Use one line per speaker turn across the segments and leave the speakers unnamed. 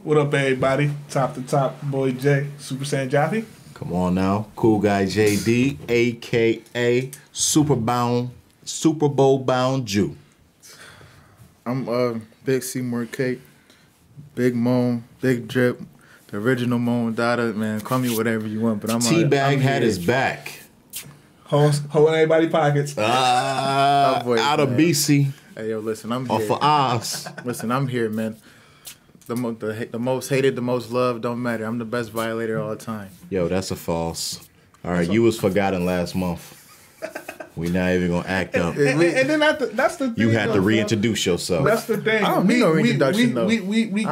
What up, everybody? Top to top, boy Jay, Super Saiyan Jaffe.
Come on now, cool guy JD, aka Super Bowl bound Jew.
I'm Big Seymour Cake, Big Moan, Big Drip, the original Moan Dada, man. Call me whatever you want, but
Teabag had his back.
Holding everybody's pockets.
Out of BC.
Hey yo, listen, I'm here.
Off of Oz.
Listen, I'm here, man. The most hated, the most loved, don't matter. I'm the best Violator all the time.
Yo, that's a false. All right, you was forgotten last month. We not even gonna act up.
And then that's the thing.
You had to reintroduce yourself.
That's the thing.
I don't need no reintroduction, though.
We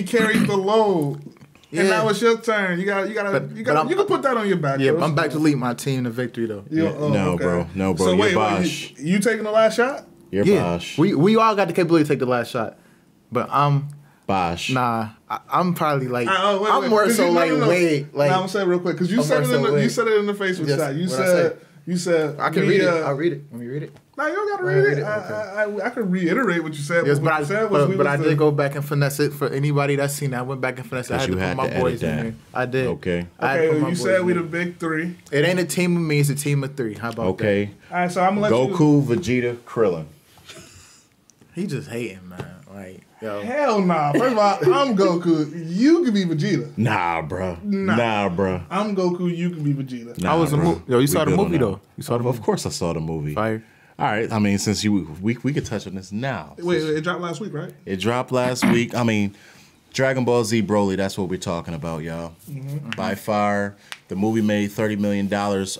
carried the load. Yeah. And now it's your turn. You can put that on your back.
Yeah, I'm back to lead my team to victory though.
No, bro.
So
You're Bosh.
You taking the last shot?
You're Bosh.
We all got the capability to take the last shot, but
Bosh.
Nah, I'm probably like
wait,
I'm more so like wait. Like
I'm gonna say it real quick because you said it in the face with shot. You said
I can read it. I'll read it. Let me read it.
No, you don't gotta read it. I can reiterate what you said.
Yes, but I did go back and finesse it for anybody that's seen that. I went back and finesse it. I had to put my boys in there. I did.
Okay.
You said we the big three.
It ain't a team of me. It's a team of three. How about that?
Okay.
All right, so I'm gonna let
Goku, Vegeta, Krillin.
He just hating, man. Like, yo.
Hell nah. First of all, I'm Goku. You can be Vegeta.
Nah, bro.
I'm Goku. You can be Vegeta.
Nah, I was a movie. Yo, you saw the movie though. You saw the movie.
Of course, I saw the movie.
Fire.
All right. I mean, since we could touch on this now.
Wait, it dropped last week, right?
It dropped last week. I mean, Dragon Ball Z Broly. That's what we're talking about, y'all.
Mm-hmm.
By far, the movie made $30 million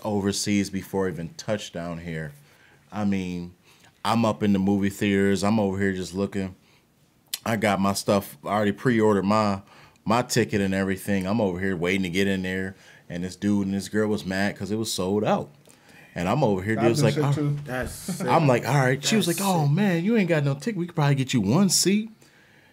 overseas before it even touched down here. I mean, I'm up in the movie theaters. I'm over here just looking. I got my stuff. I already pre-ordered my ticket and everything. I'm over here waiting to get in there. And this dude and this girl was mad because it was sold out. And I'm over here. Dude was like, I'm like, all right. She was like, oh, man, you ain't got no ticket. We could probably get you one seat.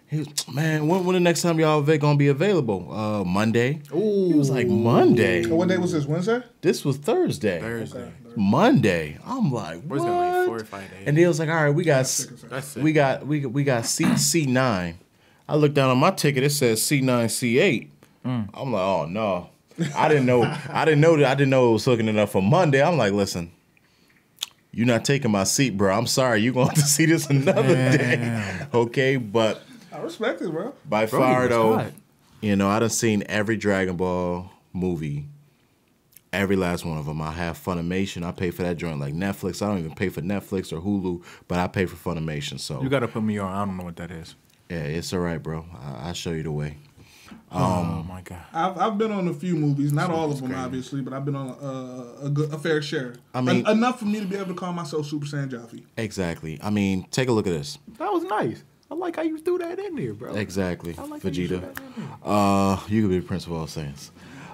He was, man, when the next time y'all gonna be available? Monday.
Ooh.
He was like, Monday.
What day was this? Wednesday?
This was Thursday.
Thursday.
Monday. I'm like, what?
Gonna wait 4 or 5 days.
And they was like, all right, we got seat C9. I looked down on my ticket. It says C9, C8. I'm like, oh no. I didn't know it was hooking it up for Monday. I'm like, listen, you're not taking my seat, bro. I'm sorry. You're going to see this another day. Okay, but
I respect it, bro.
By far, though, I done seen every Dragon Ball movie, every last one of them. I have Funimation. I pay for that joint like Netflix. I don't even pay for Netflix or Hulu, but I pay for Funimation. So
you got to put me on. I don't know what that is.
Yeah, it's all right, bro. I'll show you the way.
Oh my God!
I've been on a few movies, not all of them, obviously, but I've been on a fair share. I mean, enough for me to be able to call myself Super Saiyan Jaffe.
Exactly. I mean, take a look at this.
That was nice. I like how you threw that in there, bro.
Exactly.
I like
Vegeta. You could be the Prince of all Saiyans.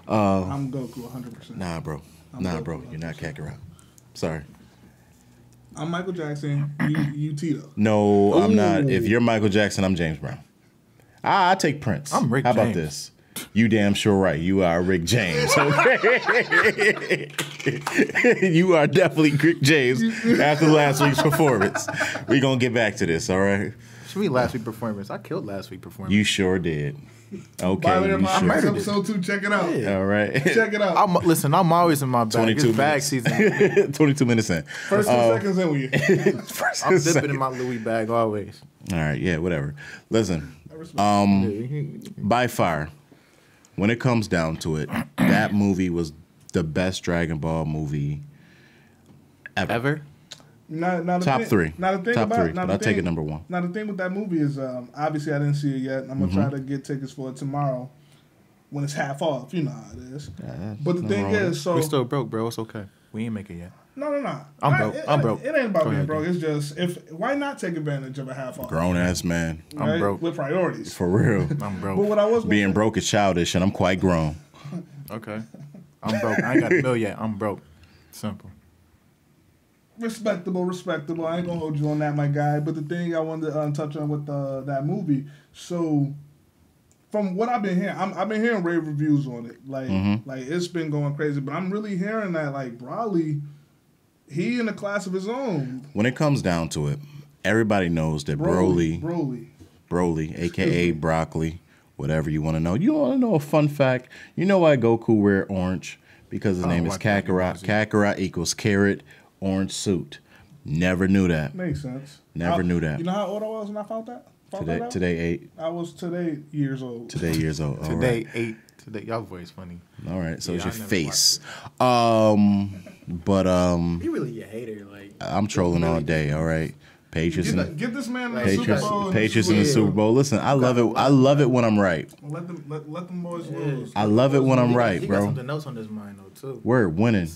I'm Goku 100%.
Nah, bro. You're not Kakarot. Sorry.
I'm Michael Jackson. You Tito.
No, I'm not. If you're Michael Jackson, I'm James Brown. I take Prince.
I'm Rick
How
James.
about this? You damn sure right. You are Rick James. Okay? You are definitely Rick James after last week's performance. We're going to get back to this, all right?
Should we last week's performance? I killed last week's performance.
You sure did. Okay.
I'm episode 2. Check it out.
Yeah. All right.
Check it out.
I'm always in my bag.
22
it's bag season.
22 minutes in.
First and seconds in with you.
I'm dipping in my Louis bag always.
All right. Yeah, whatever. Listen. By far, when it comes down to it, that movie was the best Dragon Ball movie ever. Top three. Top three. But I'll take it number one.
Now the thing with that movie is, obviously I didn't see it yet. I'm gonna try to get tickets for it tomorrow when it's half off. You know how it is.
Yeah,
but the thing is, so
we still broke, bro. It's okay. We ain't make it yet.
No.
I'm broke.
It ain't about being broke. It's just why not take advantage of a half off?
Grown ass man.
Right?
I'm broke
with priorities.
For real.
I'm broke.
But what I was
being broke is childish, and I'm quite grown.
Okay. I'm broke. I ain't got a bill yet. I'm broke. Simple.
Respectable. I ain't gonna hold you on that, my guy. But the thing I wanted to touch on with that movie, so from what I've been hearing, I've been hearing rave reviews on it. Like it's been going crazy. But I'm really hearing that like Broly, he in a class of his own.
When it comes down to it, everybody knows that Broly, a.k.a. Broccoli, whatever you want to know. You want to know a fun fact? You know why Goku wear orange? Because his name is Kakarot. Kakarot equals carrot, orange suit. Never knew that.
Makes sense.
Never knew that.
You know how old I was when I found that?
Today 8.
I was today years old.
Today years old. All
Today
right.
8. Today y'all voice funny.
All right, so
Yeah,
it's your
I never
face.
You really a hater, like.
I'm trolling all day. All right, Patriots
Get this man in the Super Bowl.
Patriots in the Super Bowl. Listen, I love it. I love it when I'm right.
Let them boys lose.
I love it when I'm right,
He got
bro.
something else on his mind though too.
We're winning,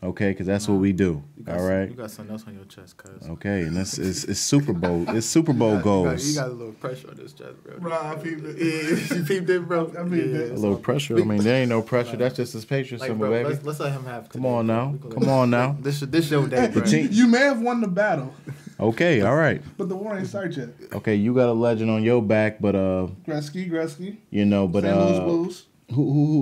okay? Because that's what we do. All right.
You got something else on your chest, cuz.
Okay, and it's Super Bowl. It's Super Bowl goals.
You got a little pressure on this chest, bro.
Bro, I peeped it.
Yeah, you peeped it, bro.
I peeped it.
A little pressure. I mean, there ain't no pressure. That's just his Patriots
Like,
symbol,
bro,
baby.
let's let him have.
Come on now. Come on now.
This your day, bro.
You may have won the battle,
Okay, all right.
but the war ain't started yet.
Okay, you got a legend on your back, but
Gretzky.
you know, but
St. Louis Blues.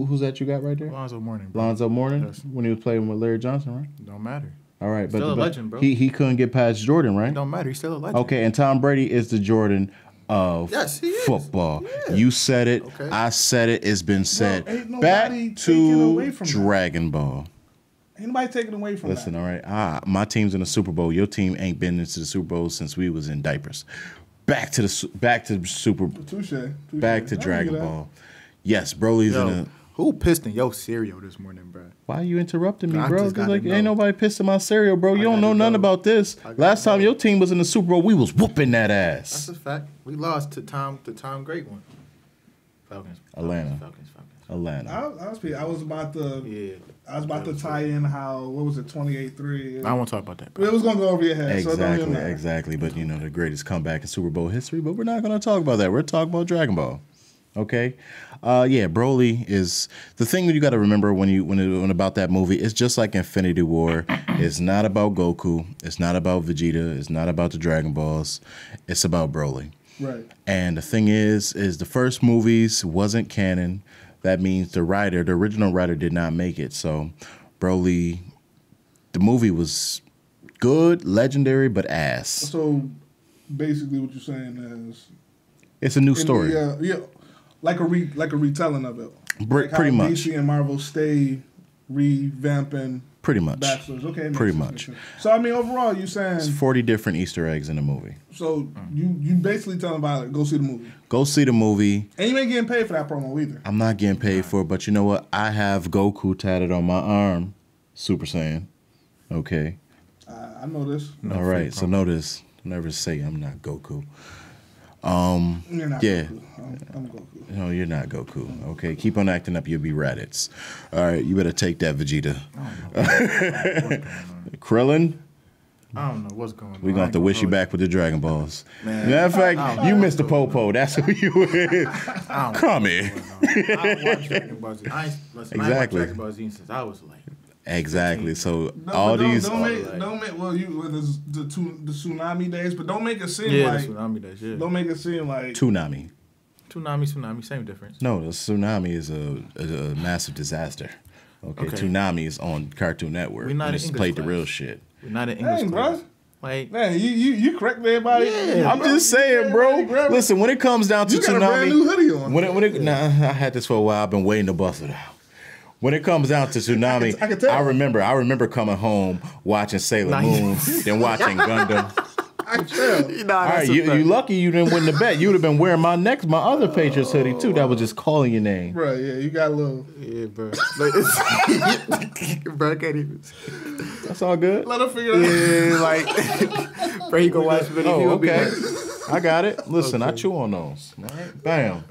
who's that you got right there?
Lonzo Mourning, bro.
Lonzo Mourning,
Yes.
when he was playing with Larry Johnson, right?
Don't matter.
All right,
Still a
but
legend, bro.
he couldn't get past Jordan, right?
It don't matter. He's still a legend.
Okay, and Tom Brady is the Jordan of
Yes, he is.
football.
Yeah.
You said it.
Okay.
I said it. It's been said.
ain't nobody
Back
taking away
to
from that.
Dragon Ball.
Ain't nobody taking away from
Listen,
that.
all right. My team's in the Super Bowl. Your team ain't been into the Super Bowl since we was in diapers. Back to Super.
Touche.
Back to Dragon Ball. Yes, Broly's in a.
Who pissed in your cereal this morning, bro?
Why are you interrupting me,
I
bro?
just gotta
Like,
know.
ain't nobody pissed in my cereal, bro. You don't know
gotta
nothing
know.
about this. Last time your team was in the Super Bowl, we was whooping that
That's
ass.
a fact. We lost to Tom Great one. Falcons.
Atlanta.
Falcons.
Atlanta.
I was about to.
Yeah.
I was about to tie in how, what was it, 28-3.
I won't talk about that,
It
bro.
was gonna go over your head. So it don't even matter.
Exactly. But you know, the greatest comeback in Super Bowl history. But we're not going to talk about that. We're talking about Dragon Ball. Okay. Yeah, Broly is the thing that you got to remember when about that movie. It's just like Infinity War. It's not about Goku. It's not about Vegeta. It's not about the Dragon Balls. It's about Broly.
Right.
And the thing is the first movies wasn't canon. That means the original writer did not make it. So Broly, the movie was good, legendary, but ass.
So basically, what you're saying is
It's a new story.
Yeah, like a retelling of it. Like how
Pretty much.
DC and Marvel stay revamping
Pretty much.
backstories. Okay, makes
Pretty
sense,
much.
makes sense. So I mean, overall, you saying
It's 40 different Easter eggs in the movie.
so you basically telling about it. Go see the movie,
Go see the movie.
and you ain't getting paid for that promo either.
I'm not getting paid for it, but you know what? I have Goku tatted on my arm. Super Saiyan. Okay.
I know this.
All right. So notice. Never say I'm not Goku.
You're not
Yeah.
Goku. I'm Goku.
No, you're not Goku. Okay. Keep on acting up. You'll be Raditz. All right. You better take that, Vegeta. Krillin.
I don't know what's going on.
We're going to have to wish you back with the Dragon Balls.
Man.
Matter of fact, you missed the Popo. That's who you is. Come here.
I don't watch Dragon Ball Z. I ain't watched
Exactly.
Dragon Ball Z since I was like.
Exactly. So
No,
all
but
these.
don't make well you with the tsunami days, but don't make it seem
Yeah,
like
the tsunami days. Yeah.
don't make it seem like
Tsunami.
Tsunami, same difference.
No, the tsunami is a massive disaster. Okay,
Okay.
Tsunami is on Cartoon Network.
We not
and
in
it's
English
played the
class.
real shit.
We're not in English
Dang,
class.
bro.
Like,
man, you correct everybody.
Yeah,
I'm just saying, bro. Listen, when it comes down to
You got
tsunami,
a brand new hoodie on.
I had this for a while. I've been waiting to bust it out. When it comes down to tsunami,
I can tell.
I remember coming home watching Sailor Moon, then watching Gundam.
I tell.
All right, you lucky you didn't win the bet. You would have been wearing my other Patriots hoodie too. That was just calling your name.
Bro, yeah, you got a little.
yeah, bro. Like, it's, bro, I can't even.
That's all good.
Let her figure it out.
Yeah, like, bro, he go watch video.
Oh,
He gonna be
okay.
like,
I got it. Listen, I chew on those. All right, bam.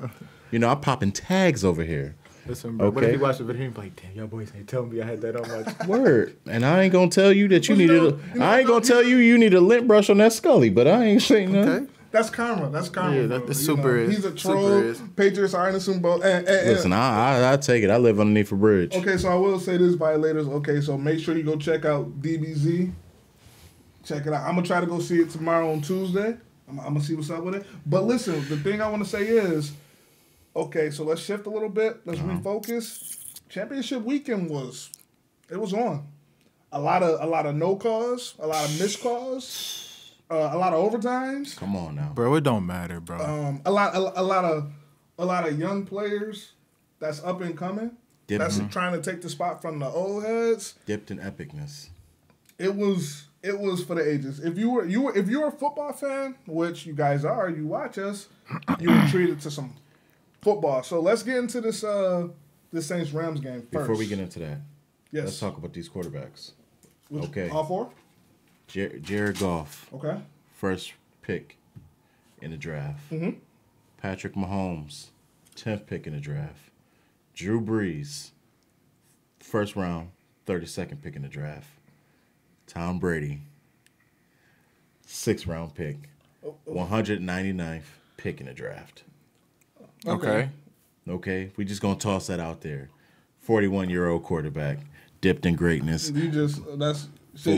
You know, I'm popping tags over here.
listen, bro. What
Okay.
if he watch the video and be like, damn, y'all boys ain't telling me I had that on my.
Word. And I ain't gonna tell you that you
But you
needed. I ain't gonna tell you need a lint brush on that Scully, but I ain't saying nothing.
Okay.
That's karma. That's karma.
Yeah,
bro.
that's
You
super
know,
is.
He's a
Super
troll.
is.
Patriots are in the Super Bowl.
Listen, I take it. I live underneath a bridge.
Okay, so I will say this, Violators. Okay, so make sure you go check out DBZ. Check it out. I'm gonna try to go see it tomorrow on Tuesday. I'm gonna see what's up with it. But listen, the thing I want to say is, okay, so let's shift a little bit. Let's refocus. Championship weekend was on. A lot of no calls, a lot of missed calls, a lot of overtimes.
Come on now.
Bro, it don't matter, bro.
A lot of a lot of young players that's up and coming. That's trying to take the spot from the old heads.
Dipped in epicness.
It was for the ages. If you're a football fan, which you guys are, you watch us, you were treated to some football. So let's get into this Saints Rams game first.
Before we get into that,
yes,
let's talk about these quarterbacks.
Okay, all four.
Jared Goff.
Okay.
First pick in the draft.
Mm-hmm.
Patrick Mahomes, 10th pick in the draft. Drew Brees, first round, 32nd pick in the draft. Tom Brady, 6th round pick, 199th pick in the draft.
Okay.
Okay, we just gonna toss that out there. 41-year-old quarterback, dipped in greatness.
So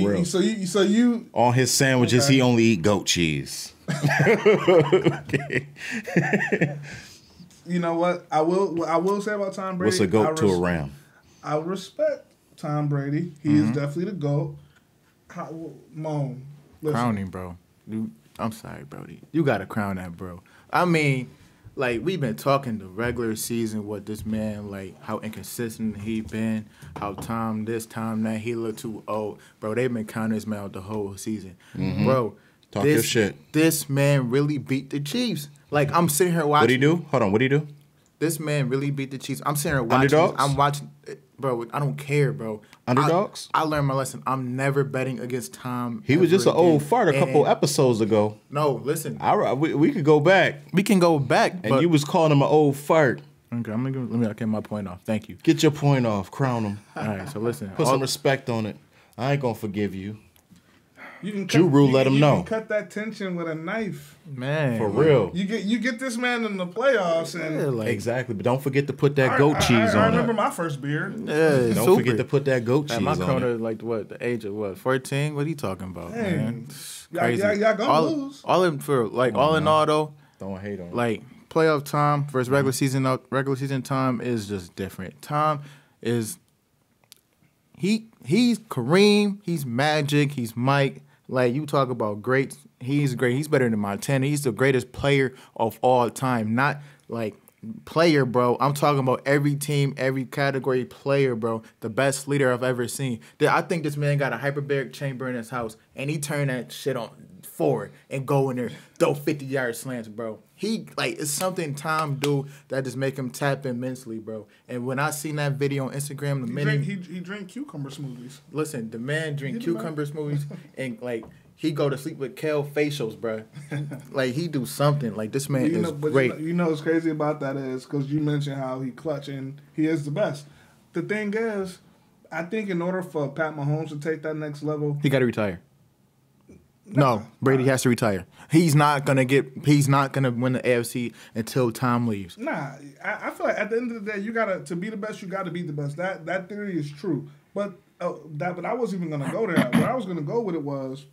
you
on his sandwiches, he only eat goat cheese. Okay.
You know what? I will say about Tom Brady.
What's a goat to a ram?
I respect Tom Brady. He is definitely the GOAT. Moan.
Crowning, bro. I'm sorry, Brody. You got to crown that, bro. I mean, like, we've been talking the regular season what this man, like, how inconsistent he been, how time this, time that, he looked too old. Bro, they've been counting this man out the whole season. Mm-hmm. Bro,
talk your shit.
This man really beat the Chiefs. Like, I'm sitting here watching.
What'd he do? Hold on, what'd he do?
This man really beat the Chiefs. I'm sitting here watching.
Underdogs?
I'm watching. Bro, I don't care, bro.
Underdogs?
I learned my lesson. I'm never betting against Tom.
He was just an old fart a couple episodes ago.
No, listen.
We could go back.
We can go back.
And you was calling him an old fart.
Okay, let me get my point off. Thank you.
Get your point off. Crown him.
All right, so listen.
Put some respect on it. I ain't going to forgive you.
Drew
Rule let him know.
You can cut that tension with a knife.
Man.
For real.
You get this man in the playoffs. And
exactly, but don't forget to put that goat cheese on it.
I remember my first beer.
Yeah,
don't forget to put that goat cheese on it.
My corner, like, what, the age of what, 14? What are you talking about, man? Crazy.
Y'all gonna lose.
All in all, though.
Don't hate on it.
Like, playoff time versus regular season time is just different. Tom is... He's Kareem, he's Magic, he's Mike. Like, you talk about great, he's great. He's better than Montana. He's the greatest player of all time. Not, like, player, bro. I'm talking about every team, every category player, bro. The best leader I've ever seen. I think this man got a hyperbaric chamber in his house, and he turned that shit on forward and go in there, throw 50-yard slants, bro. He, like, it's something Tom do that just make him tap in mentally, bro. And when I seen that video on Instagram,
he drink cucumber smoothies.
Listen, the man drink cucumber smoothies and, like, he go to sleep with kale facials, bro. Like, he do something. Like, this man is great.
You know what's crazy about that is because you mentioned how he clutch and he is the best. The thing is, I think in order for Pat Mahomes to take that next level,
he got to retire. No, Brady has to retire. He's not gonna win the AFC until Tom leaves.
Nah, I feel like at the end of the day, to be the best, you got to be the best. That theory is true. But I wasn't even gonna go there. Where I was gonna go with it was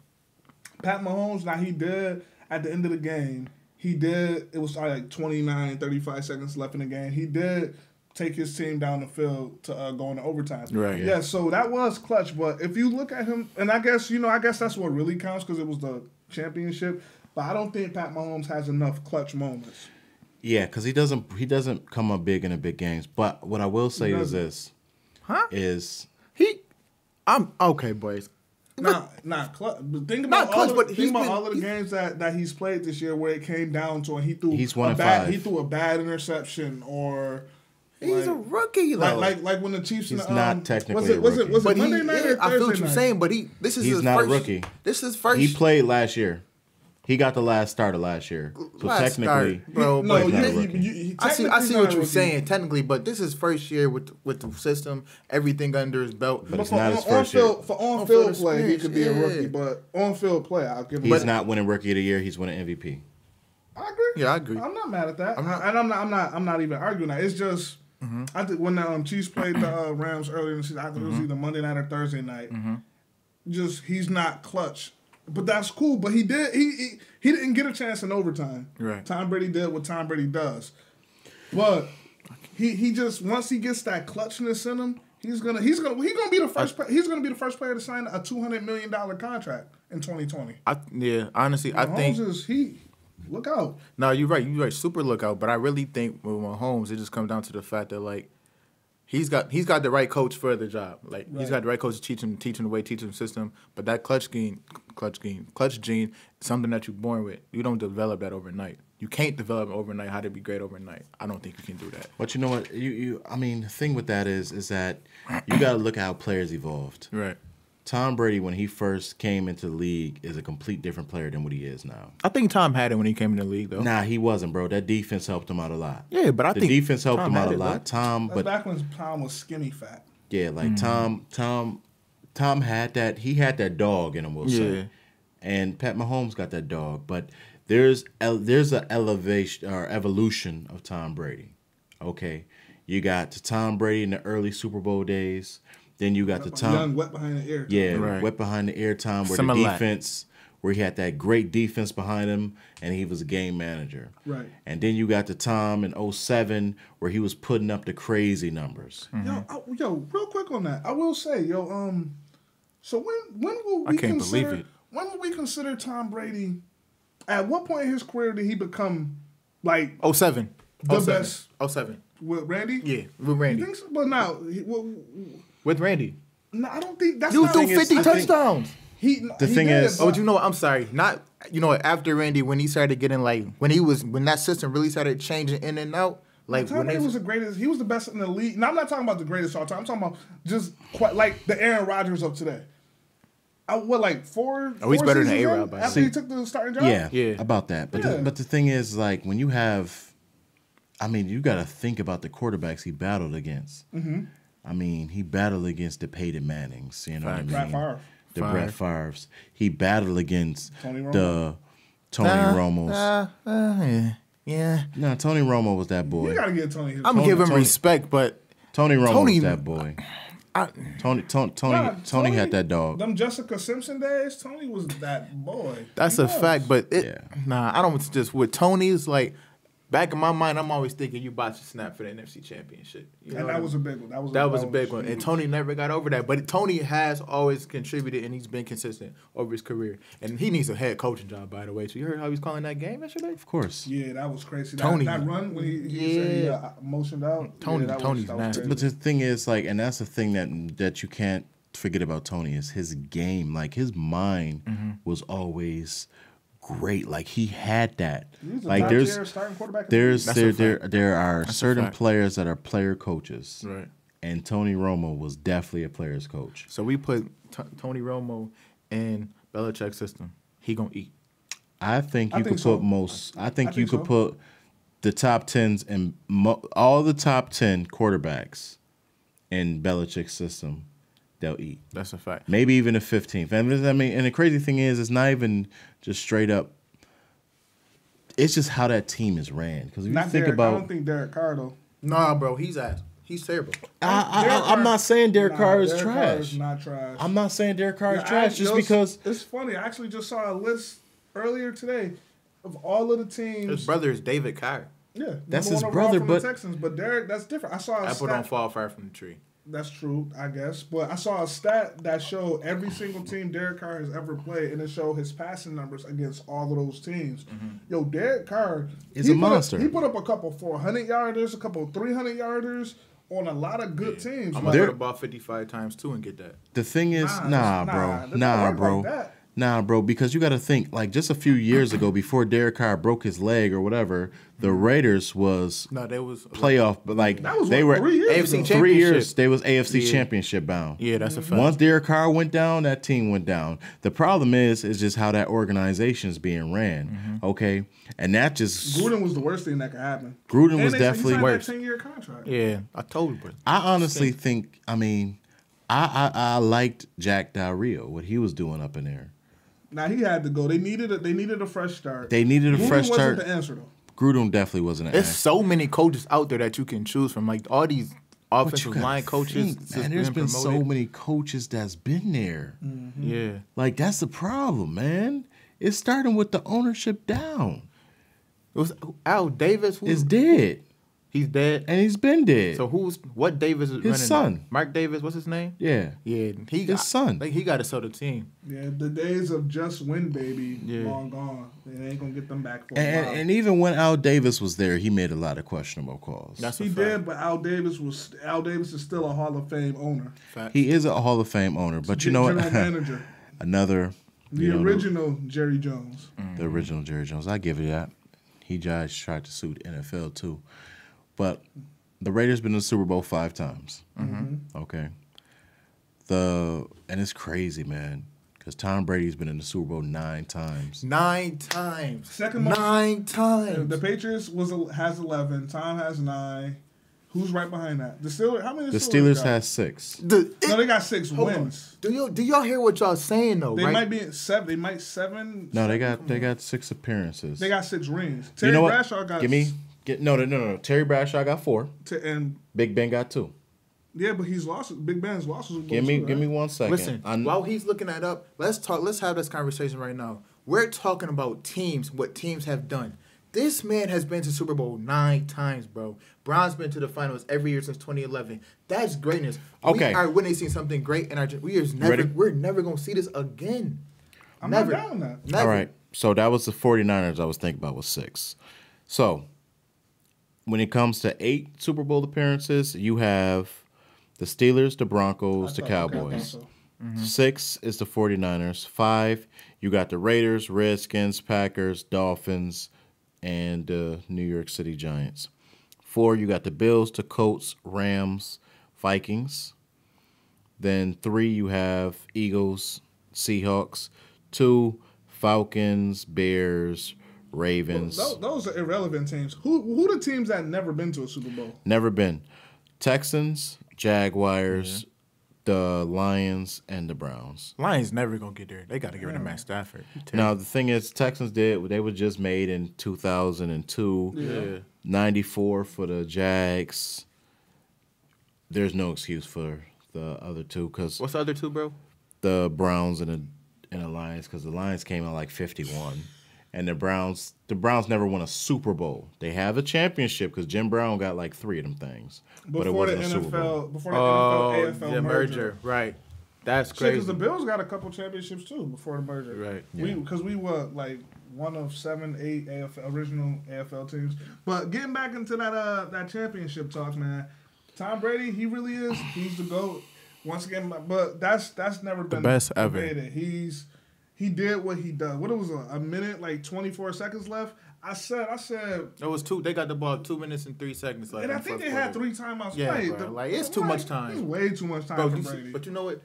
Pat Mahomes. Now he did at the end of the game. It was like 29, 35 seconds left in the game. He did take his team down the field to go into overtime.
Right.
Yeah, so that was clutch. But if you look at him, and I guess that's what really counts because it was the championship. But I don't think Pat Mahomes has enough clutch moments.
Yeah, because he doesn't come up big in the big games. But what I will say is this.
I'm okay, boys.
Not clutch. But think about all of the games that he's played this year where it came down to and he threw
He threw
a bad interception or
he's a rookie though.
Like when the Chiefs.
He's not technically
was it Monday night or Thursday
I feel what you're
night?
saying, but he's
not a rookie.
This is first.
He played last year. He got the last start of last year. So technically,
bro.
I
see what you're saying technically, but this is first year with the system, everything under his belt.
But it's not his first year.
For on-field play, he could be a rookie, but on-field play, I'll give him.
He's not winning Rookie of the Year. He's winning MVP.
I agree.
Yeah, I agree.
I'm not mad at that. I'm not even arguing that. It's just I think when the Chiefs played the Rams earlier in the season, I think it was either Monday night or Thursday night. Just he's not clutch. But that's cool. But he didn't get a chance in overtime.
Right.
Tom Brady did what Tom Brady does. But he just once he gets that clutchness in him, he's gonna be the first player to sign a $200 million contract in 2020.
Honestly, I think
look out.
No, you're right. You're right. Super lookout. But I really think with Mahomes, it just comes down to the fact that like he's got the right coach for the job. Like he's got the right coach to teach him the way, teach him the system. But that clutch gene, something that you're born with. You don't develop that overnight. You can't develop overnight how to be great overnight. I don't think you can do that.
But you know what? I mean, the thing with that is that you got to look at how players evolved.
Right.
Tom Brady, when he first came into the league, is a complete different player than what he is now.
I think Tom had it when he came in the league, though.
Nah, he wasn't, bro. That defense helped him out a lot.
Yeah, but I think
the defense helped him out a lot.
That's back when Tom was skinny fat.
Yeah, like Tom had that. He had that dog in him, we'll say. And Pat Mahomes got that dog, but there's a elevation or evolution of Tom Brady. Okay, you got the Tom Brady in the early Super Bowl days. Then you got the Tom
young, wet behind the ear.
Yeah, wet behind the ear Tom, where the defense, where he had that great defense behind him, and he was a game manager.
Right.
And then you got the Tom in 07, where he was putting up the crazy numbers.
Mm-hmm. Yo, real quick on that, I will say, so when will we consider? When will we consider Tom Brady? At what point in his career did he become like
07?
The best?
07.
With Randy?
Yeah, with Randy.
You think so? But now,
with Randy.
No, I don't think that's.
You threw 50 touchdowns.
The thing is,
you know what? I'm sorry. Not after Randy, when he started getting like when that system really started changing in and out. Like
Tom Brady was the greatest. He was the best in the league. Now I'm not talking about the greatest all time. I'm talking about just quite like the Aaron Rodgers of today.
He's better than A-Rod by
after he took the starting job.
Yeah, about that. But the thing is, like when you have, I mean, you got to think about the quarterbacks he battled against. Mm-hmm. I mean, he battled against the Peyton Mannings. You know what I mean? Brett Favres. He battled against Tony Romo's.
Yeah.
No, Tony Romo was that boy.
You gotta give Tony.
I'm gonna give him respect, but
Tony Romo was that boy. Tony had that dog.
Them Jessica Simpson days, Tony was that boy.
That's a fact, but I don't just with Tony's like. Back in my mind, I'm always thinking you botched a snap for the NFC Championship.
And that was a big one.
That was a big one. And Tony never got over that. But Tony has always contributed, and he's been consistent over his career. And he needs a head coaching job, by the way. So you heard how he was calling that game yesterday?
Of course.
Yeah, that was crazy.
Tony.
That run when he said he motioned out.
Tony's nasty.
But the thing is, like, and that's the thing that you can't forget about Tony is his game. Like, his mind was always great. Like he had that. Like there are certain players that are player coaches.
Right.
And Tony Romo was definitely a player's coach.
So we put Tony Romo in Belichick's system. He gonna eat.
I think you could put the top 10s and all the top 10 quarterbacks in Belichick's system. They'll eat.
That's a fact.
Maybe even the 15th. And I mean, and the crazy thing is, it's not even just straight up. It's just how that team is ran. Because if you think about,
I don't think Derek Carr though.
Nah, bro, he's ass. He's terrible.
I'm not saying Derek Carr is trash. Carr is
not trash.
I'm not saying Derek Carr is trash because
it's funny. I actually just saw a list earlier today of all of the teams.
His brother is David Carr.
Yeah,
that's his brother.
But the Texans, but Derek, that's different. I saw
Apple don't fall far from the tree.
That's true, I guess. But I saw a stat that showed every single team Derek Carr has ever played, and it showed his passing numbers against all of those teams. Mm-hmm. Yo, Derek Carr
is a monster.
He put up a couple 400-yarders, a couple 300-yarders on a lot of good teams.
I'm going to throw the ball 55 times, too, and get that.
The thing is, Nah, bro, because you got to think, like, just a few years ago, before Derek Carr broke his leg or whatever, the Raiders was playoff, but like they were
3 years
AFC
3 years. They was AFC championship bound.
Yeah, that's a fact.
Once Derek Carr went down, that team went down. The problem is just how that organization is being ran. Okay, and that just
Gruden was the worst thing that could happen.
Gruden was definitely
worse. 10-year contract.
Yeah, I told you.
I honestly think. I mean, I liked Jack Del Rio, what he was doing up in there.
Now he had to go. They needed a fresh start.
Gruden
wasn't the answer though.
Gruden definitely wasn't an answer.
There's so many coaches out there that you can choose from. Like all these offensive line coaches.
Man, there's been so many coaches that's been there.
Mm-hmm. Yeah.
Like that's the problem, man. It's starting with the ownership down.
It was Al Davis
is dead.
He's dead.
And he's been dead.
So what Davis is running?
His son.
Mark Davis, what's his name?
Yeah.
Yeah,
His son.
Like, he got to sell the team.
Yeah, the days of just win, baby, long gone. They ain't gonna get them back for a while.
And even when Al Davis was there, he made a lot of questionable calls.
He did, but Al Davis is still a Hall of Fame owner.
Fact.
He is a Hall of Fame owner, but you know what?
General manager.
Another.
The original Jerry Jones.
The original Jerry Jones. I give it that. He just tried to sue the NFL too. But the Raiders been in the Super Bowl 5 times.
Mm-hmm.
Okay. And it's crazy, man, because Tom Brady's been in the Super Bowl 9 times.
9 times.
Second most.
9 times.
The Patriots has 11. Tom has 9. Who's right behind that? The Steelers. How many?
The Steelers has 6.
No, they got 6 wins.
Do y'all hear what y'all saying though?
They
right?
might be 7. They might 7.
No, they got 6 appearances.
They got 6 rings. Terry
you know what?
Bradshaw got.
No. Terry Bradshaw got 4.
And
Big Ben got 2.
yeah, but he's lost. Big Ben's lost.
Give me 1 second.
Listen, while he's looking that up, let's have this conversation right now. We're talking about teams, what teams have done. This man has been to Super Bowl 9 times, bro. Brown's been to the finals every year since 2011. That's greatness.
Okay.
We are witnessing something great in our we're never gonna see this again.
I'm
never.
not down that.
Never.
All right. So that was the 49ers I was thinking about with 6. So when it comes to 8 Super Bowl appearances, you have the Steelers, the Broncos, the Cowboys. 6 is the 49ers. 5, you got the Raiders, Redskins, Packers, Dolphins, and the New York City Giants. 4, you got the Bills, the Colts, Rams, Vikings. Then 3, you have Eagles, Seahawks. 2, Falcons, Bears, Ravens.
Those are irrelevant teams. Who the teams that never been to a Super Bowl?
Never been. Texans, Jaguars, the Lions, and the Browns.
Lions never gonna get there. They got to get rid of Matt Stafford.
Now, the thing is, Texans they were just made in 2002.
Yeah.
94 for the Jags. There's no excuse for the other two.
What's the other 2, bro?
The Browns and the Lions, because the Lions came out like 51. And the Browns never won a Super Bowl. They have a championship because Jim Brown got like 3 of them things. But it wasn't a Super Bowl.
Before the NFL AFL merger.
Right. That's crazy.
Because the Bills got a couple championships too before the merger.
Right.
Because we were like one of 7, 8 original AFL teams. But getting back into that championship talk, man. Tom Brady, he really is. He's the GOAT. Once again, but that's never been
the best ever.
Debated. He did what he done. What it was a minute, like 24 seconds left. I said.
It was 2. They got the ball 2 minutes and 3 seconds left.
And I think they had 3 timeouts played.
Bro, it's too much time.
It's way too much time for Brady.
But you know what?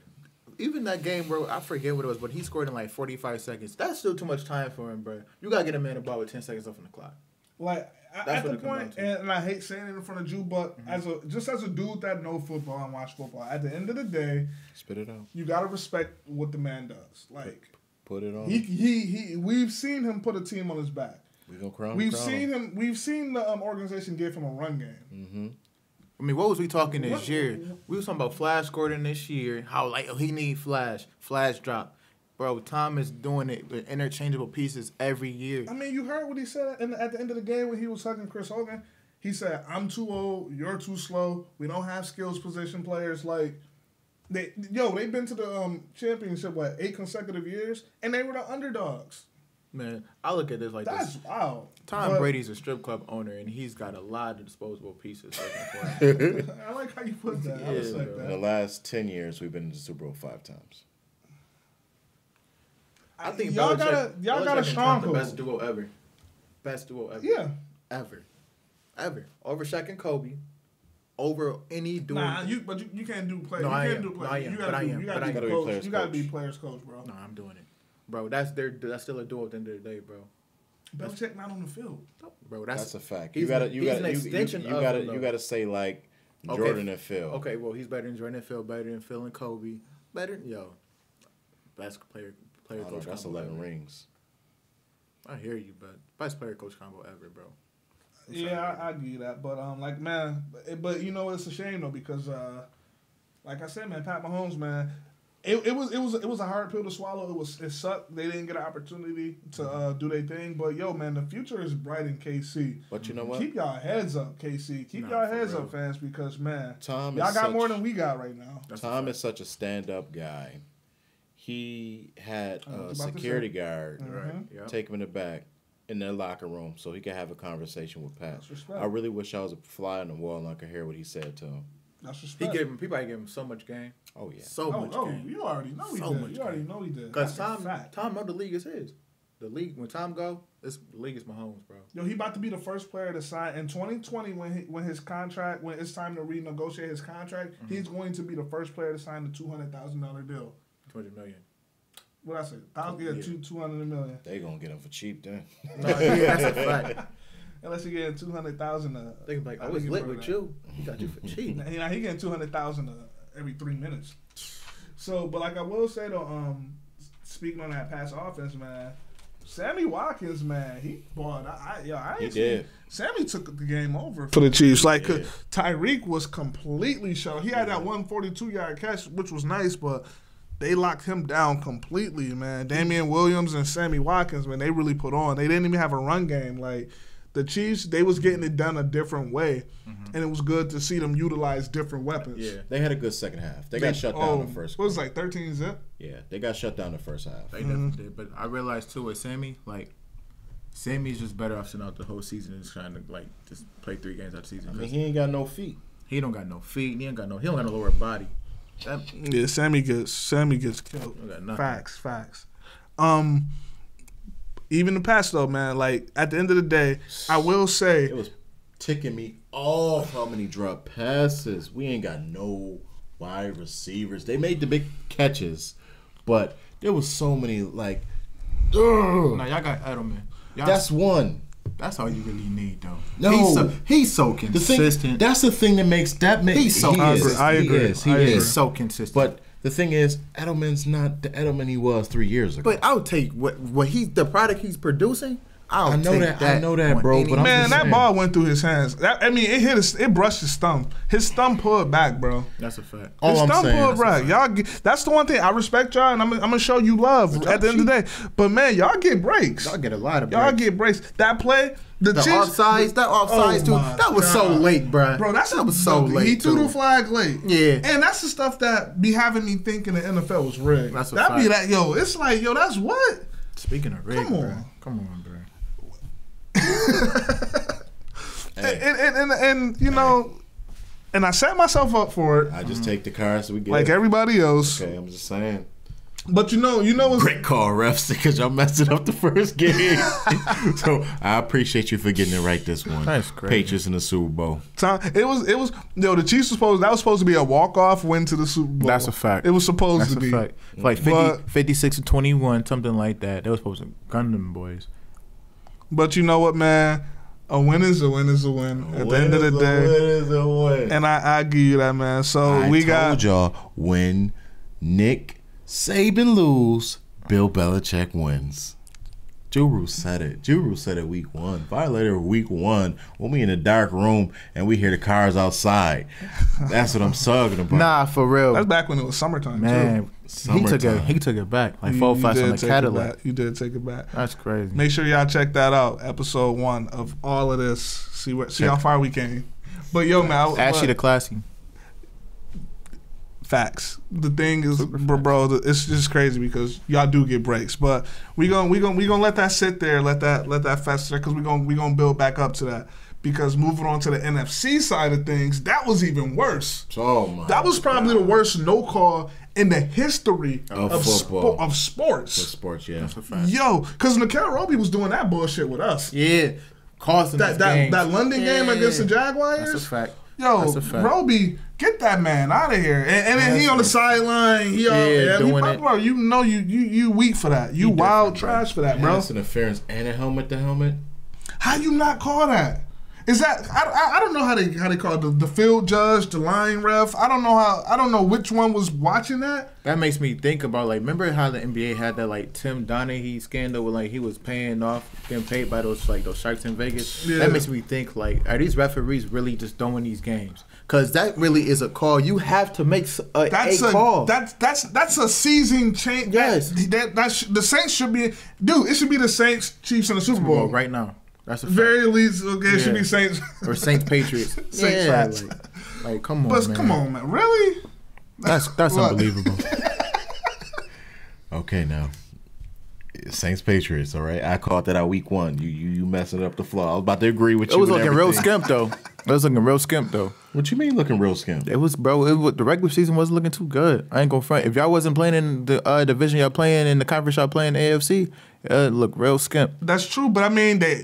Even that game, bro, I forget what it was, but he scored in like 45 seconds. That's still too much time for him, bro. You got to get a man the ball with 10 seconds left on the clock.
Like, at the point, and I hate saying it in front of you, but as a dude that know football and watch football, at the end of the day,
spit it out.
You got to respect what the man does. Like,
put it on.
We've seen him put a team on his back.
We gonna crown.
We've seen the organization give him a run game.
Mm-hmm.
I mean, what was we talking this year? We was talking about Flash Gordon this year. How he need Flash drop. Bro, Tom is doing it with interchangeable pieces every year.
I mean, you heard what he said at the end of the game when he was hugging Chris Hogan. He said, "I'm too old. You're too slow. We don't have skills position players." Like, they've been to the championship 8 consecutive years, and they were the underdogs.
Man, I look at this like
that's
this.
Wow.
Tom Brady's a strip club owner, and he's got a lot of disposable pieces working for him.
I like how you put that. I respect that.
In the last 10 years, we've been in the Super Bowl 5 times.
I think
y'all got a strong
the best duo ever. Best duo ever.
Yeah.
Ever. Over Shaq and Kobe. Over any duo.
Nah, you can't do play.
No,
you can't do play. You gotta be players coach, bro.
No, I'm doing it. Bro, that's still a duo at the end of the day, bro.
Belichick not on the field.
Bro,
that's a fact.
You
gotta say like Jordan and Phil.
Okay, well he's better than Jordan and Phil, better than Phil and Kobe. Best player coach.
That's 11 rings.
I hear you, but best player coach combo ever, bro.
I give you that, but but it's a shame though because like I said, man, Pat Mahomes, man, It was a hard pill to swallow. It sucked. They didn't get an opportunity to do their thing. But yo, man, the future is bright in KC.
But you know what?
Keep y'all heads up, KC. Keep y'all heads up, fans, because man,
Tom
y'all got more than we got right now.
Tom is such a stand-up guy. He had a security guard take him in the back in their locker room so he could have a conversation with Pat. I really wish I was a fly on the wall and I could hear what he said to him.
That's respect.
People gave him so much game.
Oh yeah,
so much game.
You already know he did. You already know he did.
Because Tom know the league is his. The league, when Tom go, the league is Mahomes, bro.
Yo, he about to be the first player to sign in 2020 when his contract, when it's time to renegotiate his contract. He's going to be the first player to sign the $200,000 deal.
$200 million.
What I say? $200 million.
They gonna get him for cheap then.
No, yeah, that's a fact.
Unless he getting $200,000.
They can be like, I was lit with you. He got you for cheap.
He getting $200,000 every 3 minutes. So, but like I will say though, speaking on that pass offense, man, Sammy Watkins, man, he bought. He did. Sammy took the game over for the Chiefs. Like Tyreek was completely shut. He had that 142-yard catch, which was nice, but they locked him down completely, man. Damian Williams and Sammy Watkins, man, they really put on. They didn't even have a run game. Like the Chiefs, they was getting it done a different way, and it was good to see them utilize different weapons.
Yeah, they had a good second half. They got shut down the first.
What was it, like 13-0?
Yeah, they got shut down the first half.
They definitely did. But I realized too with Sammy's just better off sitting out the whole season and just trying to like just play 3 games out the season.
I mean, he ain't got no feet.
He don't got no feet. He don't got no lower body.
Yeah, Sammy gets killed. Facts. Even the pass though, man. Like at the end of the day, I will say
it was ticking me off how many drop passes. We ain't got no wide receivers. They made the big catches, but there was so many like.
Now y'all got Edelman.
That's one.
That's all you really need, though.
No,
he's so consistent.
That's the thing that makes
He's so consistent.
I agree.
He is so consistent.
But the thing is, Edelman's not the Edelman he was 3 years ago.
But I'll take the product he's producing. I know
that, bro. But
man, that ball went through his hands. It brushed his thumb. His thumb pulled back, bro.
That's a fact.
His thumb pulled back. Y'all, that's the one thing I respect y'all, and I'm gonna show you love at the end of the day. But man, y'all get breaks.
Y'all get a lot of breaks.
Y'all get breaks. That play, the
offsides too. That was so late, bro.
Bro, that
was so late.
He threw the flag late.
Yeah,
and that's the stuff that be having me thinking the NFL was rigged.
That's a fact.
It's like that's what.
Speaking of rigged, come on, bro.
and you know, and I set myself up for it.
I just take the cards we get
like everybody else.
Okay, I'm just saying.
But you know what's
great call, refs, because y'all messed it up the first game. So I appreciate you for getting it right this one.
That's great.
Patriots in the Super Bowl.
It was the Chiefs was supposed to be a walk-off win to the Super Bowl.
That's a fact.
It was supposed to be.
Fact. Like 56-21, something like that. They were supposed to gun them boys.
But you know what, man? A win is a win is a win. At the end of the day,
a win is a win.
And I give you that, man. So I told
y'all, when Nick Saban lose, Bill Belichick wins. Juru said it week 1. Violator week 1 when we in a dark room and we hear the cars outside. That's what I'm talking about.
Nah, for real.
That's back when it was summertime,
man.
Too.
He took it back. Like 4 5 on the Cadillac.
You did take it back.
That's crazy.
Make sure y'all check that out. Episode 1 of all of this. See how far we came. But yo, man,
Ashley the Classy.
Facts. The thing is, bro, it's just crazy because y'all do get breaks, but we gonna let that sit there, let that fester, because we gonna build back up to that. Because moving on to the NFC side of things, that was even worse. That was probably the worst no call in the history of sports.
Of sports, yeah. That's a fact.
Yo, because Nikhil Roby was doing that bullshit with us.
Yeah, costing
that London game against the Jaguars.
That's a fact.
Yo, Roby, get that man out of here. And then he on the sideline. Bro, you know you weak for that. You wild trash for that, bro.
Pass interference and a helmet to helmet.
How you not call that? Is that I don't know how they call it the field judge, the line ref. I don't know which one was watching that.
That makes me think about like remember how the NBA had that like Tim Donaghy scandal where like he was getting paid by those sharks in Vegas. Yeah. That makes me think like are these referees really just throwing these games? Because that really is a call. You have to make a call.
That's a season change.
Yes,
the Saints should be. Dude, it should be the Saints, Chiefs, and the Super Bowl
right now. That's a fact.
Very least. Okay, it should be Saints
or Saints Patriots.
Saints
like come on, man.
Come on, man. Really?
That's unbelievable.
Okay, now. Saints Patriots, all right. I caught that out week 1. You messing up the flow. I was about to agree with you.
It was looking real skimp though.
What you mean looking real skimp?
It was, bro. The regular season wasn't looking too good. I ain't gonna front. If y'all wasn't playing in the division y'all playing in the conference y'all playing in the AFC, it looked real skimp.
That's true, but I mean they're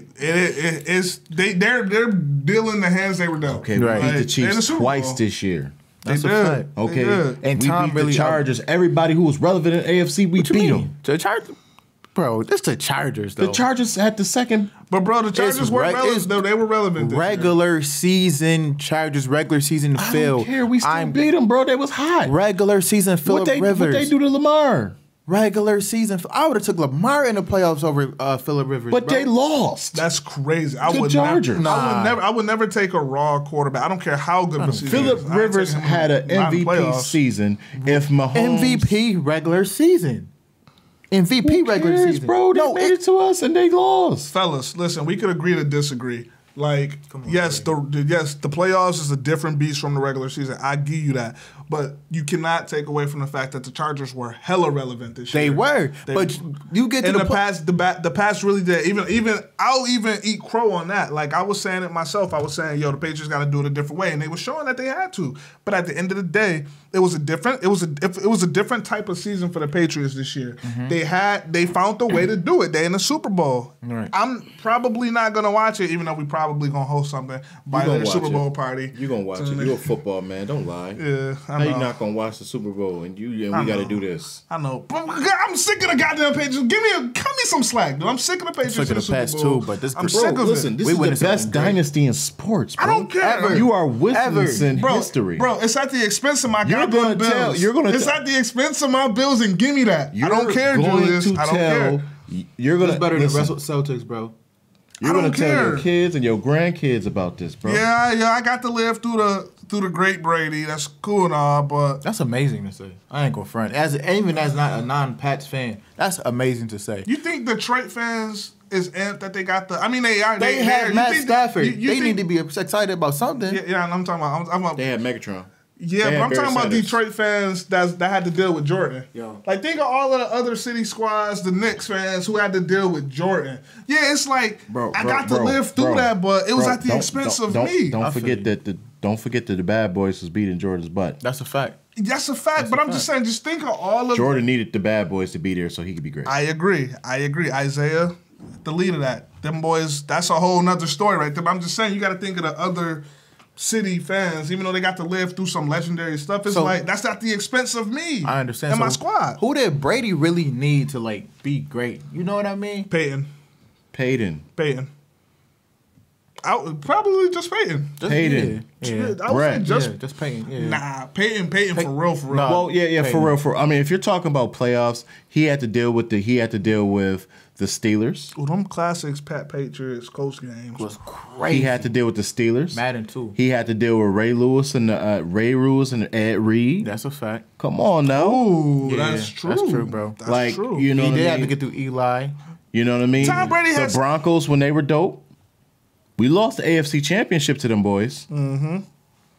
dealing the hands they were dealt.
Okay, we beat the Chiefs twice this year.
That's a fact.
Okay,
and
we
Tom
beat
really
the Chargers. Everybody who was relevant in AFC, we beat them.
The Chargers. Bro, this the Chargers, though.
The Chargers had the second.
But, bro, the Chargers weren't relevant, though. They were relevant.
Regular season Chargers, regular season Phil.
I don't care. We still beat them, bro. They was hot.
Regular season Phillip Rivers.
What they do to Lamar?
Regular season. I would have took Lamar in the playoffs over Phillip Rivers,
but they lost.
That's crazy.
The Chargers.
I would never take a raw quarterback. I don't care how good the season
Phillip Rivers had an MVP season. If Mahomes
MVP regular season. MVP regular season.
Bro, they made it to us and they lost.
Fellas, listen, we could agree to disagree. Like, yes, the playoffs is a different beast from the regular season. I give you that. But you cannot take away from the fact that the Chargers were hella relevant this year.
They were. But you get to
the past, the past really did. Even I'll even eat crow on that. Like, I was saying it myself. I was saying, yo, the Patriots got to do it a different way. And they were showing that they had to. But at the end of the day, it was a different type of season for the Patriots this year. Mm-hmm. They found the way to do it. They're in the Super Bowl.
Right.
I'm probably not gonna watch it, even though we probably gonna host something by the Super Bowl party.
You gonna watch it? You a football man? Don't lie.
Yeah, I know.
How you not gonna watch the Super Bowl and we got to do this?
I know. I'm sick of the goddamn Patriots. Cut me some slack, dude. I'm sick of the Patriots.
I'm sick of the past too, but
I'm sick of
listen,
it.
This is the best dynasty in sports, bro.
I don't care.
You are witness in history,
bro. It's at the expense of my goddamn bills. It's at the expense of my bills, and give me that. I don't care, Julius. I don't care.
You're gonna
better than Russell Celtics, bro.
You're gonna tell your kids and your grandkids about this, bro.
Yeah. I got to live through the great Brady. That's cool and all, but
that's amazing to say. I ain't gonna front. Even as not a non-Pats fan, that's amazing to say.
You think Detroit fans is amped that they got the? I mean, they are.
They have Matt Stafford. They need to be excited about something.
Yeah. I'm talking about.
They had Megatron.
Yeah, but I'm talking about Detroit fans that had to deal with Jordan.
Yo.
Like, think of all of the other city squads, the Knicks fans who had to deal with Jordan. Yeah, it's like I got to live through that, but it was at the expense of me.
Don't forget that the bad boys was beating Jordan's butt.
That's a fact.
That's a fact. But I'm just saying, just think of all of
Jordan needed the bad boys to be there so he could be great.
I agree. Isaiah, the lead of that. Them boys, that's a whole nother story right there. But I'm just saying, you got to think of the other city fans, even though they got to live through some legendary stuff. It's like that's at the expense of me.
I understand.
And my squad.
Who did Brady really need to like be great? You know what I mean?
Peyton. Probably just Peyton.
Peyton.
Yeah.
I would say
just Peyton. Yeah.
Nah, Peyton for real.
No, well, yeah, Peyton. For real. I mean, if you're talking about playoffs, he had to deal with the Steelers.
Well, them classics, Patriots, Colts games
was crazy.
He had to deal with the Steelers.
Madden too.
He had to deal with Ray Lewis and Ed Reed.
That's a fact.
Come on now.
Ooh, yeah, that's true.
That's true, bro.
That's true.
You know,
he did have to get through Eli.
You know what I mean?
Tom Brady
the Broncos when they were dope. We lost the AFC Championship to them boys.
Mm-hmm.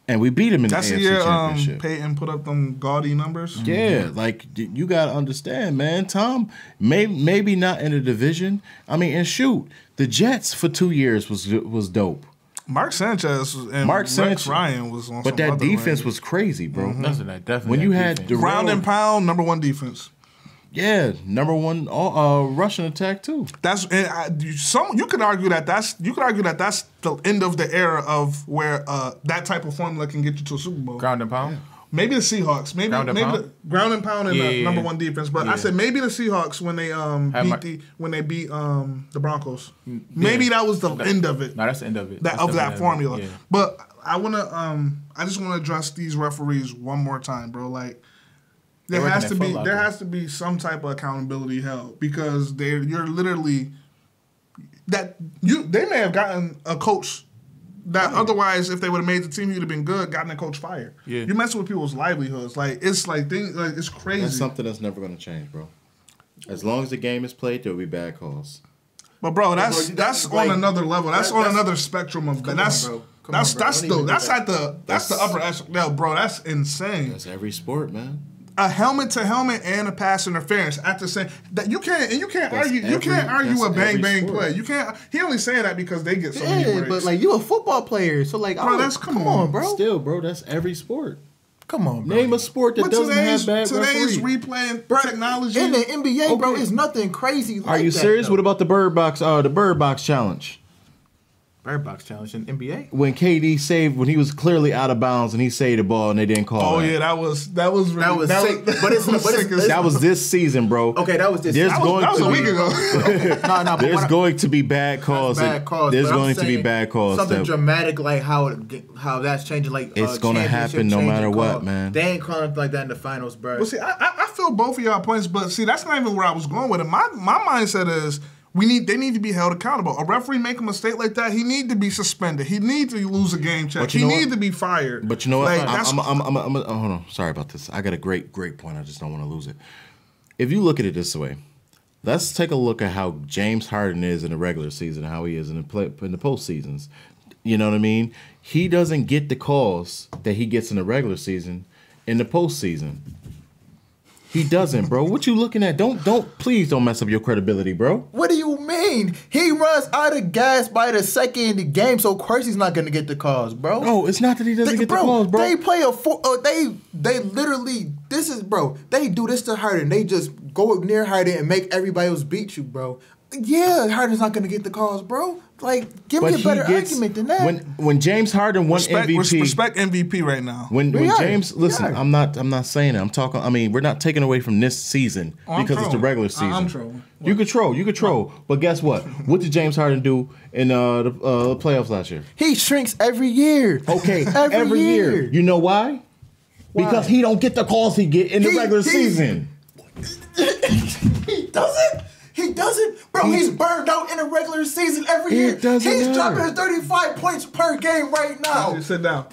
And we beat them in the AFC Championship.
Peyton put up them gaudy numbers.
Yeah, like you got to understand, man. Tom, maybe not in the division. I mean, and shoot, the Jets for 2 years was dope.
Mark Sanchez and Rex Ryan was on
but that defense was crazy, bro.
Mm-hmm. That's definitely
when you had
ground and pound, number one defense.
Yeah, number one rushing attack too.
You could argue that that's the end of the era of where that type of formula can get you to a Super Bowl.
Ground and pound.
Maybe the Seahawks. Maybe the ground and pound and the number one defense. But I said maybe the Seahawks when they beat the Broncos. Maybe that was the end of it.
No, that's the end of it.
That formula. Yeah. But I just wanna address these referees one more time, bro. Like there has to be some type of accountability held because you're literally they may have gotten a coach that otherwise, if they would have made the team, you'd have been good. Gotten a coach fired. Yeah. You're messing with people's livelihoods. Like it's like things. Like it's crazy.
That's something that's never going to change, bro. As long as the game is played, there'll be bad calls.
But bro, that's on another level. That's on another spectrum of that. That's the upper echelon, bro. That's insane.
That's every sport, man.
A helmet to helmet and a pass interference at the same that you can't argue a bang play. You can't. He only saying that because they get so many breaks.
But like you a football player, so like
bro, come on, bro.
Still, bro, that's every sport.
Come on, bro.
Name a sport that doesn't have bad
today's replay technology
in the NBA, bro, is nothing crazy.
Are you serious? What about the bird box? The bird box challenge.
Bird box challenge in NBA
when KD saved when he was clearly out of bounds and he saved the ball and they didn't call.
Oh yeah, that was sick.
That was this season, bro.
Okay, that was this.
That was a week ago.
No.
There's going to be bad calls. There's going to be bad calls.
Something dramatic like how that's changing. Like
it's going to happen no matter what, man.
They ain't calling like that in the finals, bro.
Well, see, I feel both of y'all points, but see, that's not even where I was going with it. My mindset is. They need to be held accountable. A referee make a mistake like that, he need to be suspended. He need to lose a game check. He need to be fired.
But you know what? Like, hold on. Sorry about this. I got a great point. I just don't want to lose it. If you look at it this way, let's take a look at how James Harden is in the regular season and how he is in the postseasons. You know what I mean? He doesn't get the calls that he gets in the regular season in the postseason. He doesn't, bro. What you looking at? Please don't mess up your credibility, bro.
What do you mean? He runs out of gas by the second in the game, so of course he's not gonna get the calls, bro.
No, it's not that he doesn't get the calls, bro.
They play they literally they do this to Harden. They just go near Harden and make everybody else beat you, bro. Yeah, Harden's not gonna get the calls, bro. Like, give me a better argument than that.
When James Harden won MVP,
respect MVP right now.
When James, listen, I'm not saying it. I'm talking. I mean, we're not taking away from this season because it's the regular season.
I'm trolling.
You could troll. But guess what? What did James Harden do in the playoffs last year?
He shrinks every year.
Okay, every year. You know why? Because he don't get the calls he get in the regular season.
He doesn't. He doesn't, bro. He's burned out in a regular season every year. He's dropping 35 points per game right now.
Just sit down.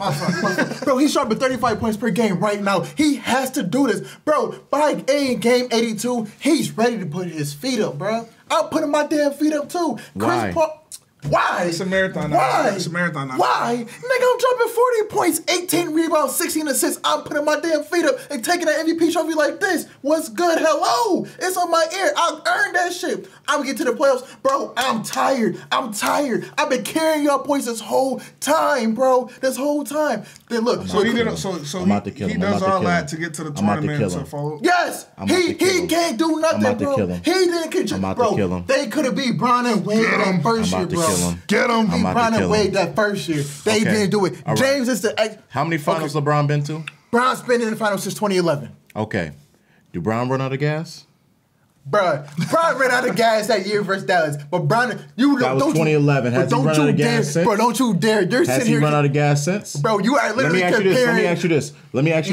Bro, he's dropping 35 points per game right now. He has to do this. Bro, by game 82, he's ready to put his feet up, bro. I'm putting my damn feet up too.
Why?
Why?
It's a marathon.
Why?
It's a marathon.
Why? Nigga, I'm dropping 40 points, 18 rebounds, 16 assists. I'm putting my damn feet up and taking an MVP trophy like this. What's good? Hello? It's on my ear. I earned that shit. I'm gonna get to the playoffs. Bro, I'm tired. I've been carrying y'all points this whole time, bro. This whole time. Then look.
So he does all that to get to the tournament. To follow.
Yes. He can't do nothing, bro. He didn't control. Bro, they could have beat Bron and Wade that first year, bro.
Get him.
Bron and Wade that first year. They didn't do it. Right. James is the.
How many finals LeBron been to?
Bron's been in the finals since 2011.
Okay. Do Bron run out of gas?
Bron ran out of gas that year versus Dallas. But Bron,
that was 2011. Has he run out of gas since?
Bro, don't you dare.
Has he run out of gas since?
Bro, you are literally comparing.
Let me ask you this.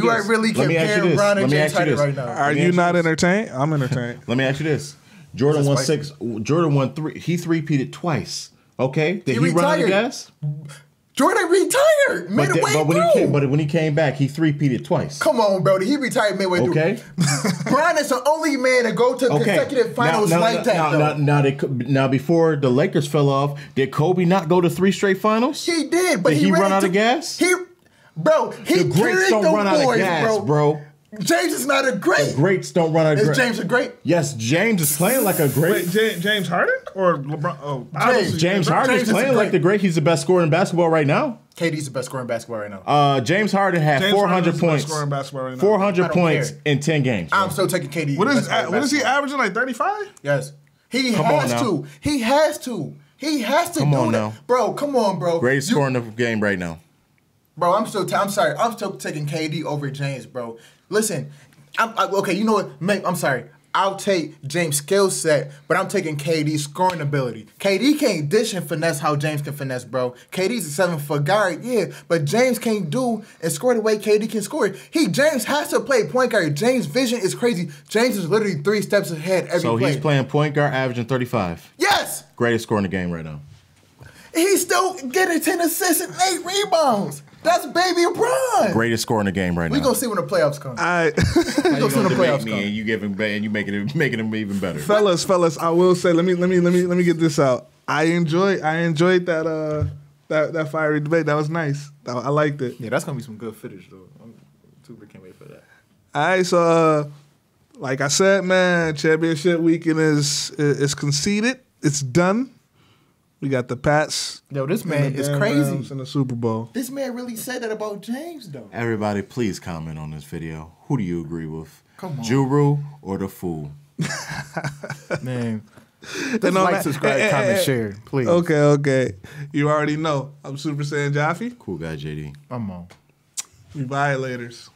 You are really comparing Bron and James Harden right now.
Are you not entertained? I'm entertained.
Let me ask you this. Jordan won 6. Jordan won 3. He three-peated twice. Okay? Did he run out of gas?
Jordan retired midway through.
But when he came back, he three-peated twice.
Come on, bro. He retired midway through.
Okay.
Bron is the only man to go to consecutive finals like that.
Now, before the Lakers fell off, did Kobe not go to 3 straight finals?
He did, but
did he run out of gas?
The
greats don't run out of gas, bro.
James is not a great.
The greats don't run out of gas.
Is James a great?
Yes, James is playing like a great.
Wait, James Harden or LeBron? Oh,
James Harden is playing like the great. He's the best scorer in basketball right now.
KD's the best scorer in basketball right now.
James Harden had 400 points. 400 points in 10 games.
I'm still taking KD.
What is he averaging? Like 35?
Yes. He has to. He has to do that. Bro, come on, bro.
Greatest scorer in the game right now.
Bro, I'm sorry. I'm still taking KD over James, bro. Listen, okay, you know what? I'm sorry. I'll take James' skill set, but I'm taking KD's scoring ability. KD can't dish and finesse how James can finesse, bro. KD's a 7-foot guard, yeah, but James can't do and score the way KD can score. James has to play point guard. James' vision is crazy. James is literally 3 steps ahead every play.
So he's playing point guard, averaging 35.
Yes!
Greatest scorer in the game right now.
He's still getting 10 assists and 8 rebounds. That's baby LeBron.
Greatest scorer in the game right now.
We gonna see when the playoffs come.
All right.
How you gonna debate me and you give him and you making him even better.
fellas, I will say, let me get this out. I enjoyed that fiery debate. That was nice. I liked it.
Yeah, that's gonna be some good footage though. I'm super can't wait for that.
All right, so like I said, man, championship weekend is conceded. It's done. We got the Pats.
Yo, this man is crazy.
In the Super Bowl.
This man really said that about James, though.
Everybody, please comment on this video. Who do you agree with?
Come on.
Juru or the fool?
Man. Just subscribe, comment, share, please.
Okay. You already know. I'm Super Saiyan Jaffe.
Cool guy, JD.
I'm on.
We violators.